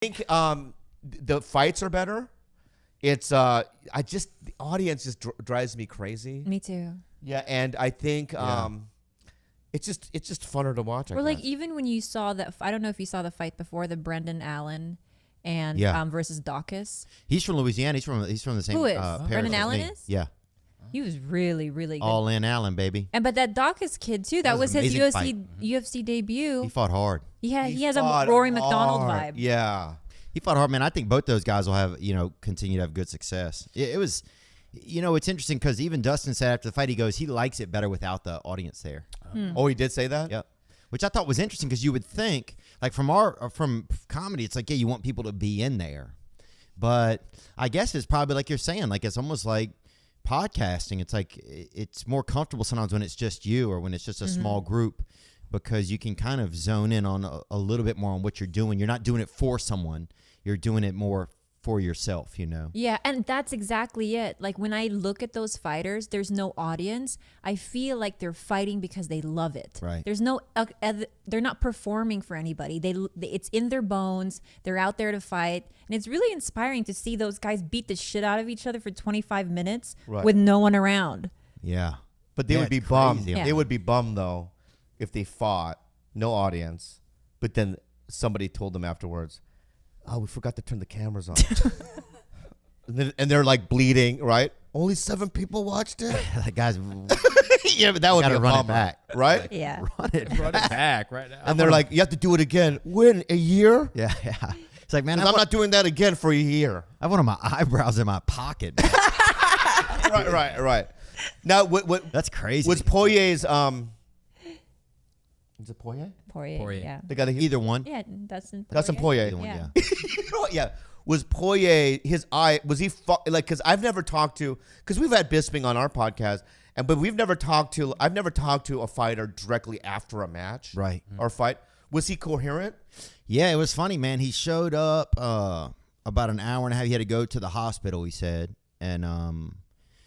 think the fights are better. It's the audience just drives me crazy. Me too. Yeah, and I think it's just funner to watch. Or like even when you saw that, I don't know if you saw the fight before, the Brendan Allen and versus Dawkins. He's from Louisiana. He's from the same. Who is Brendan Allen? Is yeah. He was really, really good. All in Allen, baby. And but that Dawkins kid too. That was his UFC debut. He fought hard. He has a Rory McDonald vibe. Yeah. He fought hard, man. I think both those guys will have, continue to have good success. It was, it's interesting because even Dustin said after the fight, he goes, he likes it better without the audience there. Oh, he did say that? Yep. Which I thought was interesting because you would think, like from comedy, it's like, yeah, you want people to be in there. But I guess it's probably like you're saying, like it's almost like podcasting. It's like it's more comfortable sometimes when it's just you or when it's just a small group because you can kind of zone in on a little bit more on what you're doing. You're not doing it for someone. You're doing it more for yourself, Yeah, and that's exactly it. Like when I look at those fighters, there's no audience. I feel like they're fighting because they love it. Right. There's no, they're not performing for anybody. It's in their bones. They're out there to fight. And it's really inspiring to see those guys beat the shit out of each other for 25 minutes with no one around. Yeah. But they would be bummed. Yeah. They would be bummed, though, if they fought, no audience, but then somebody told them afterwards, oh, we forgot to turn the cameras on. and they're like bleeding, right? Only 7 people watched it? Like, guys, yeah, but that would be a run bummer, it back. Right? Yeah. Run it back right now. And they're like, you have to do it again. When? A year? Yeah. It's like, man, I'm not doing that again for a year. I have one of my eyebrows in my pocket. Right. Now, what? That's crazy. Was Poirier's, is it Poirier? Poirier, yeah. They got either one. Yeah, Dustin Poirier. Either one, yeah. You know what? Yeah. Was Poirier, his eye, was he, because I've never talked to, because we've had Bisping on our podcast, but I've never talked to a fighter directly after a match. Right. Or fight. Was he coherent? Yeah, it was funny, man. He showed up about an hour and a half. He had to go to the hospital, he said. And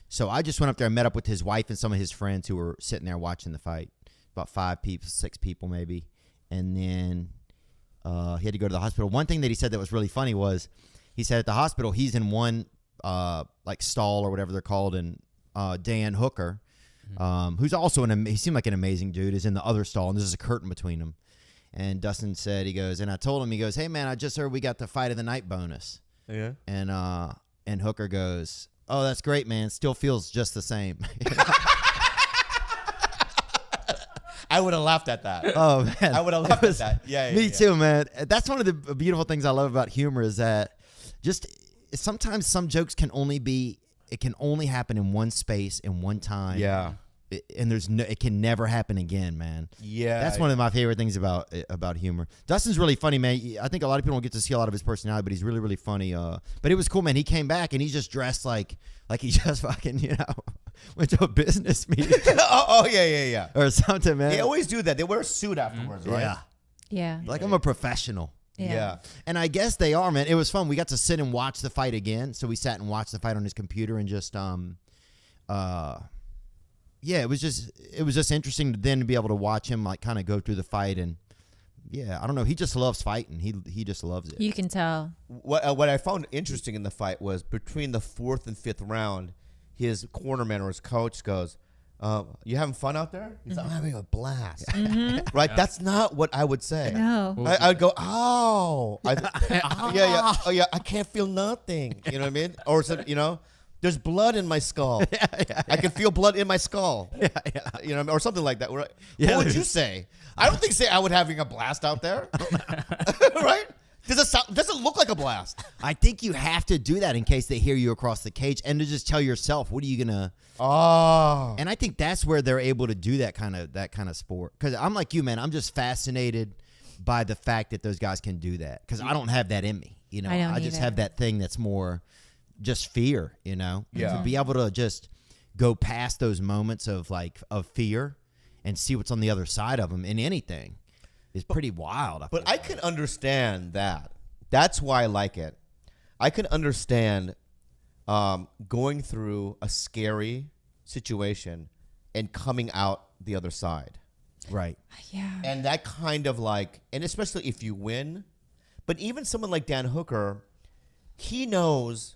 so I just went up there and met up with his wife and some of his friends who were sitting there watching the fight. About 5 people, 6 people maybe. And then he had to go to the hospital. One thing that he said that was really funny was he said at the hospital he's in one like stall or whatever they're called, and Dan Hooker, who's also he seemed like an amazing dude, is in the other stall, and there's a curtain between them. And Dustin said, he goes, and I told him, he goes, hey man, I just heard we got the fight of the night bonus. Yeah. And Hooker goes, oh, that's great, man. Still feels just the same. I would have laughed at that. Oh man, I would have laughed at that. Yeah, me too, man. That's one of the beautiful things I love about humor is that just sometimes some jokes can only happen in one space in one time. Yeah, and it can never happen again, man. Yeah, that's one of my favorite things about humor. Dustin's really funny, man. I think a lot of people don't get to see a lot of his personality, but he's really, really funny. But it was cool, man. He came back and he's just dressed like he just fucking went to a business meeting. yeah. Or something, man. They always do that. They wear a suit afterwards, right? Yeah. Like I'm a professional. Yeah. And I guess they are, man. It was fun. We got to sit and watch the fight again. So we sat and watched the fight on his computer and just it was just interesting to then be able to watch him like kind of go through the fight, and I don't know, he just loves fighting. He just loves it. You can tell. What I found interesting in the fight was between the 4th and 5th round, his cornerman or his coach goes, you having fun out there? He's like, I'm having a blast. Right? Yeah. That's not what I would say. No. I'd go, oh. Yeah, I can't feel nothing. You know what I mean? Or, there's blood in my skull. I can feel blood in my skull. You know, or something like that. What would you say? I don't think I would having a blast out there. Right? Does it look like a blast? I think you have to do that in case they hear you across the cage, and to just tell yourself, what are you gonna? Oh. And I think that's where they're able to do that kind of sport. Because I'm like you, man. I'm just fascinated by the fact that those guys can do that. Because I don't have that in me. I just have that thing that's more just fear. Yeah. To be able to just go past those moments of fear and see what's on the other side of them in anything is pretty wild. But I can understand that. That's why I like it. I can understand going through a scary situation and coming out the other side. Right. Yeah. And that kind of and especially if you win, But even someone like Dan Hooker, he knows.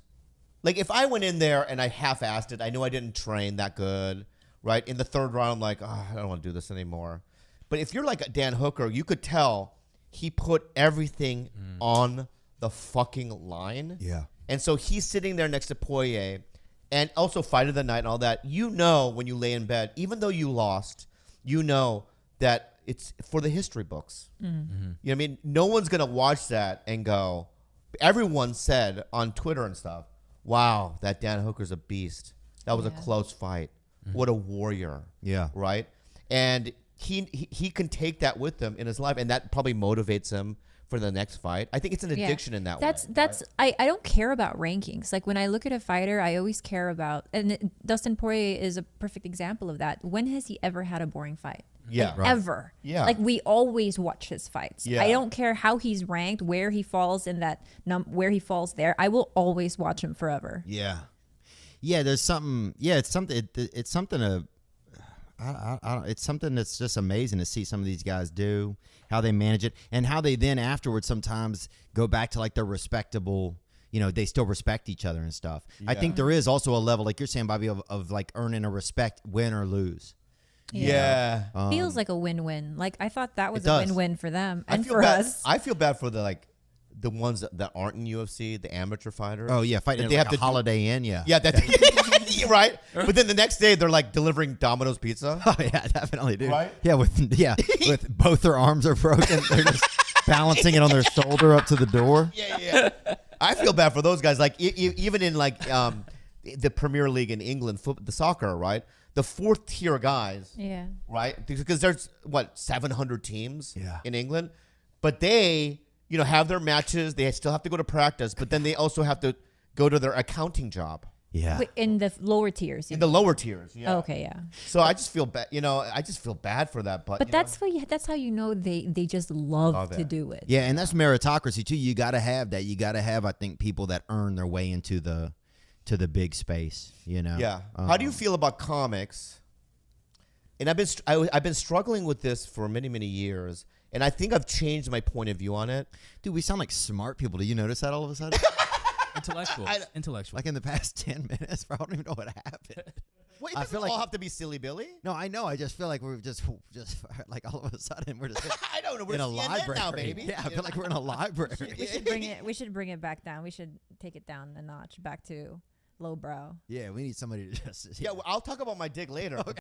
Like, if I went in there and I half-assed it, I knew I didn't train that good, right? In the third round, I'm like, I don't want to do this anymore. But if you're like Dan Hooker, you could tell he put everything on the fucking line. Yeah. And so he's sitting there next to Poirier and also Fight of the Night and all that. You know when you lay in bed, even though you lost, you know that it's for the history books. You know what I mean? No one's going to watch that and go, everyone said on Twitter and stuff, wow, that Dan Hooker's a beast. That was a close fight. What a warrior. Yeah. Right? And he can take that with him in his life, and that probably motivates him for the next fight. I think it's an addiction in that way. That's right? I don't care about rankings. Like, when I look at a fighter, I always care about, and Dustin Poirier is a perfect example of that. When has he ever had a boring fight? Yeah. Like, ever. Yeah. Like, we always watch his fights. Yeah. I don't care how he's ranked, where he falls in that where he falls there. I will always watch him forever. Yeah. Yeah, there's something. Yeah, it's something. It's something to. It's something that's just amazing to see some of these guys do, how they manage it, and how they then afterwards sometimes go back to like their respectable. You know, they still respect each other and stuff. Yeah. I think there is also a level, like you're saying, Bobby, of like earning a respect, win or lose. Yeah. Feels like a win-win. Like, I thought that was a win-win for them and for bad. us. I feel bad for the ones that aren't in UFC, the amateur fighters. Oh yeah, fighting like a Holiday Inn. Yeah. Yeah, right. But then the next day they're like delivering Domino's pizza. Oh yeah, definitely, dude. Right? Yeah, with both their arms are broken, they're just balancing it on their shoulder up to the door. Yeah. I feel bad for those guys. Like even in like the Premier League in England, the soccer, right? The fourth tier guys, right? Because there's 700 teams in England, but they have their matches. They still have to go to practice, but then they also have to go to their accounting job. Yeah, in the lower tiers. In the lower tiers, yeah. Oh, okay, yeah. So I just feel bad. I just feel bad for that. But that's how you know they just love to do it. Yeah, and that's meritocracy too. You got to have that. You got to have, I think, people that earn their way into the big space. Yeah. How do you feel about comics? And I've been struggling with this for many, many years. And I think I've changed my point of view on it. Dude, we sound like smart people. Do you notice that all of a sudden? Intellectual. Like in the past 10 minutes, bro, I don't even know what happened. Wait, I feel like all have to be Silly Billy? No, I know. I just feel like we're just like all of a sudden we're just I don't know. We're in a library now, baby. Yeah, I feel like we're in a library. We should bring it back down. We should take it down a notch, back to lowbrow. Yeah, we need somebody to just. Yeah, well, I'll talk about my dick later. Okay.